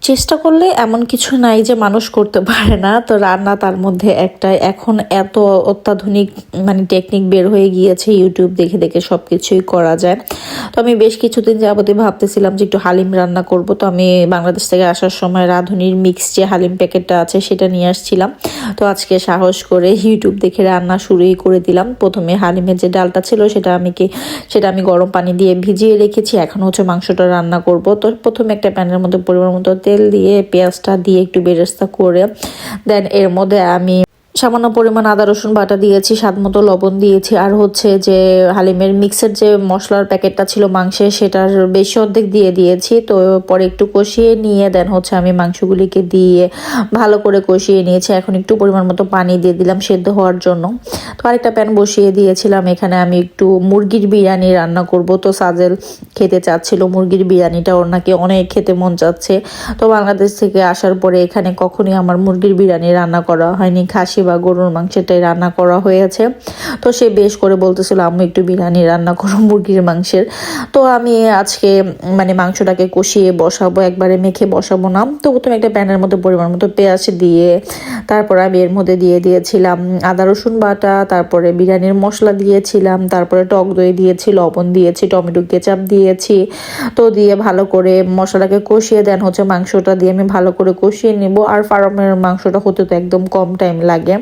চেষ্টা করলে এমন কিছু নাই যে মানুষ করতে পারে না। তো রান্না তার মধ্যে একটা। এখন এত অত্যাধুনিক টেকনিক বের হয়ে গিয়েছে, ইউটিউব দেখে দেখে সব কিছুই করা যায়। তো আমি বেশ কিছুদিন যাবতীয় ভাবতেছিলাম যে একটু হালিম রান্না করব। তো আমি বাংলাদেশ থেকে আসার সময় রাঁধুনির মিক্স যে হালিম প্যাকেটটা আছে সেটা নিয়ে আসছিলাম। তো আজকে সাহস করে ইউটিউব দেখে রান্না শুরুই করে দিলাম। প্রথমে হালিমের যে ডালটা ছিল সেটা আমি গরম পানি দিয়ে ভিজিয়ে রেখেছি। এখন হচ্ছে মাংসটা রান্না করব। তো প্রথমে একটা প্যানের মধ্যে পরিমাণ মতো তেল দিয়ে পেঁয়াজটা দিয়ে একটু বেরেস্তা করে দেন এর মধ্যে আমি সামান্য পরিমাণ আদা রসুন বাটা দিয়েছি, স্বাদ মতো লবণ দিয়েছি, আর হচ্ছে যে হালিমের মিক্সের যে মশলার প্যাকেটটা ছিল মাংসের সেটার বেশি অর্ধেক দিয়ে দিয়েছি। তো পরে একটু কষিয়ে নিয়ে দেন হচ্ছে আমি মাংসগুলিকে দিয়ে ভালো করে কষিয়ে নিয়েছি। এখন একটু পরিমাণ মতো পানি দিয়ে দিলাম সেদ্ধ হওয়ার জন্য। তো আরেকটা প্যান বসিয়ে দিয়েছিলাম, এখানে আমি একটু মুরগির বিরিয়ানি রান্না করব। তো সাজেল খেতে চাচ্ছিল মুরগির বিরিয়ানিটা, ওর নাকি অনেক খেতে মন চাচ্ছে। তো বাংলাদেশ থেকে আসার পরে এখানে কখনই আমার মুরগির বিরিয়ানি রান্না করা হয়নি, খাসি বা গরুর মাংসটাই রান্না করা হয়েছে। তো সে বেশ করে বলতেছিল আম্মু একটু বিরিয়ানি রান্না করো মুরগির মাংসের। তো আমি আজকে মাংসটাকে কষিয়ে বসাবো, একবারে মেখে বসাবো না। তো প্রথমে একটা প্যানের মধ্যে পরিমাণ মতো পেঁয়াজ দিয়ে তারপর আমি এর মধ্যে দিয়ে দিয়েছিলাম আদা রসুন বাটা, তারপরে বিরিয়ানির মশলা দিয়েছিলাম, তারপরে টক দই দিয়েছি, লবণ দিয়েছি, টমেটো কেচাপ দিয়েছি। তো দিয়ে ভালো করে মশলাটাকে কষিয়ে দেন হচ্ছে মাংসটা দিয়ে আমি ভালো করে কষিয়ে নিব। আর ফার্মের মাংসটা হতে তো একদম কম টাইম লাগে,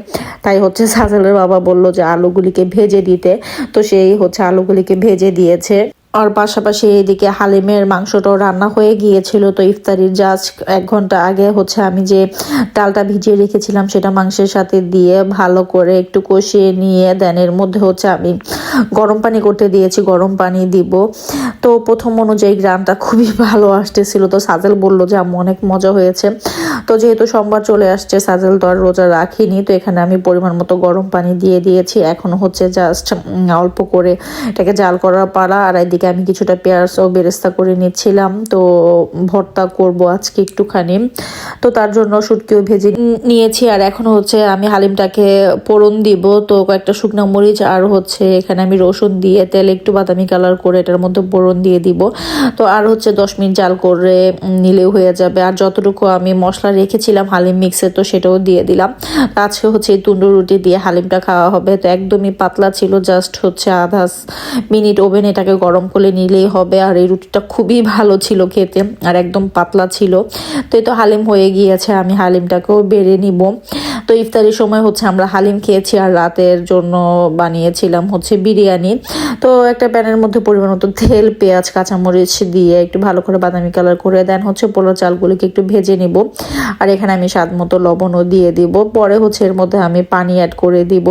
তাই হচ্ছে সাজেলের বাবা বলল যে আলুগুলিকে ভেজে দিতে। তো সেই হচ্ছে আলুগুলিকে ভেজে দিয়েছে। আর পাশাপাশি এইদিকে হালিমের মাংসটাও রান্না হয়ে গিয়েছিল। তো ইফতারির জাস্ট 1 ঘন্টা আগে হচ্ছে আমি যে ডালটা ভিজিয়ে রেখেছিলাম সেটা মাংসের সাথে দিয়ে ভালো করে একটু কষিয়ে নিয়ে দেন এর মধ্যে হচ্ছে আমি গরম পানি করতে দিয়েছি, গরম পানি দিব। তো প্রথম অনুযায়ী গ্রানটা খুবই ভালো আসতেছিল। তো সাজেল বললো যে আম্মু অনেক মজা হয়েছে। তো যেহেতু সোমবার চলে আসছে, সাজেল তো আর রোজা রাখিনি, তো এখানে আমি পরিমাণ মতো গরম পানি দিয়ে দিয়েছি। এখন হচ্ছে জাস্ট অল্প করে এটাকে জাল করার পালা। আর এদিকে আমি কিছুটা পেঁয়াজ ও বেরেস্তা করে নিচ্ছিলাম। তো ভর্তা করব আজকে একটুখানি, তো তার জন্য শুটকিও ভেজে নিয়েছি। আর এখন হচ্ছে আমি হালিমটাকে ফোড়ন দিব। তো কয়েকটা শুকনো মরিচ আর হচ্ছে এখানে আমি রসুন দিয়ে তেল একটু বাদামি কালার করে এটার মধ্যে ফোড়ন দিয়ে দিব। তো আর হচ্ছে 10 মিনিট জাল করে নিলেও হয়ে যাবে। আর যতটুকু আমি মশলা রেখেছিলাম হালিম মিক্সে তো সেটাও দিয়ে দিলাম। আজকে হচ্ছে এই তন্দুর রুটি দিয়ে হালিমটা খাওয়া হবে। তো একদমই পাতলা ছিল, জাস্ট হচ্ছে আধা মিনিট ওভেন এটাকে গরম করে নিলেই হবে। আর এই রুটিটা খুবই ভালো ছিল খেতে, আর একদম পাতলা ছিল। তো এই তো হালিম হয়ে গিয়েছে, আমি হালিমটাকেও বেড়ে নিব। তো ইফতারির সময় হচ্ছে আমরা হালিম খেয়েছি, আর রাতের জন্য বানিয়েছিলাম হচ্ছে বিরিয়ানি। তো একটা প্যানের মধ্যে পরিমাণ মতো তেল, পেঁয়াজ, কাঁচামরিচ দিয়ে একটু ভালো করে বাদামি কালার করে দেন হচ্ছে পোলাও চালগুলিকে একটু ভেজে নিব। আর এখানে আমি স্বাদ মতো লবণও দিয়ে দিব। পরে হচ্ছে এর মধ্যে আমি পানি অ্যাড করে দিব।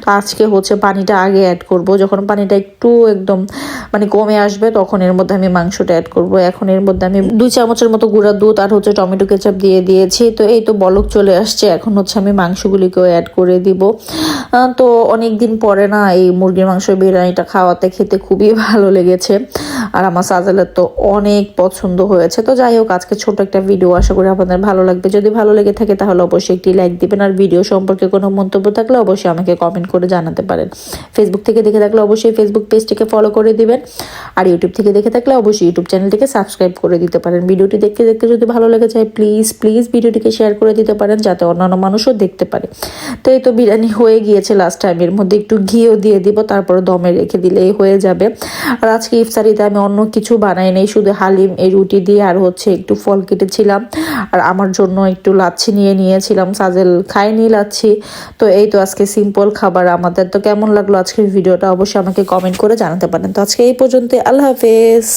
তো আজকে হচ্ছে পানিটা আগে অ্যাড করব, যখন পানিটা একটু একদম কমে আসবে তখন এর মধ্যে আমি মাংসটা অ্যাড করব। এখন এর মধ্যে আমি 2 চামচের মতো গুঁড়া দুধ আর হচ্ছে টমেটো কেচাপ দিয়ে দিয়েছি। তো এই তো বলক চলে আসছে, এখন হচ্ছে আমি মাংসগুলিকেও অ্যাড করে দিব। তো অনেক দিন পরে না এই মুরগির মাংস বিরিয়ানিটা খাওয়াতে খেতে খুবই ভালো লেগেছে, আর আমার সাজেলের তো অনেক পছন্দ হয়েছে। তো যাই হোক, আজকে ছোট একটা ভিডিও, আশা করি আপনাদের ভালো লাগবে। যদি ভালো লেগে থাকে তাহলে অবশ্যই একটি লাইক দিবেন। আর ভিডিও সম্পর্কে কোনো মন্তব্য থাকলে অবশ্যই আমাকে কমেন্ট করে জানাতে পারেন। ফেসবুক থেকে দেখে থাকলে অবশ্যই ফেসবুক পেজটিকে ফলো করে দিবেন। আর ইউটিউব থেকে দেখে থাকলে অবশ্যই ইউটিউব চ্যানেলটিকে সাবস্ক্রাইব করে দিতে পারেন। ভিডিওটি দেখতে দেখতে যদি ভালো লেগে যায় প্লিজ ভিডিওটিকে শেয়ার করে দিতে পারেন, যাতে অন্যান্য মানুষও দেখতে পারে। তো এই তো বিরিয়ানি হয়ে গিয়েছে, লাস্ট টাইম এর মধ্যে একটু ঘিও দিয়ে দিব, তারপরে দমে রেখে দিলেই হয়ে যাবে। আর আজকে ইফতারিতে আমি অন্য কিছু বানাই নাই, শুধু হালিম এই রুটি দিয়ে আর হচ্ছে একটু ফল কেটেছিলাম। আর আমার জন্য একটু লাচ্ছি নিয়েছিলাম, সাজেল খায়নি লাচ্ছি। তো এই তো আজকে সিম্পল খাবার আমাদের। তো কেমন লাগলো আজকের ভিডিওটা অবশ্যই আমাকে কমেন্ট করে জানাতে পারেন। তো আজকে এই পর্যন্ত, আল্লাহ হাফেজ।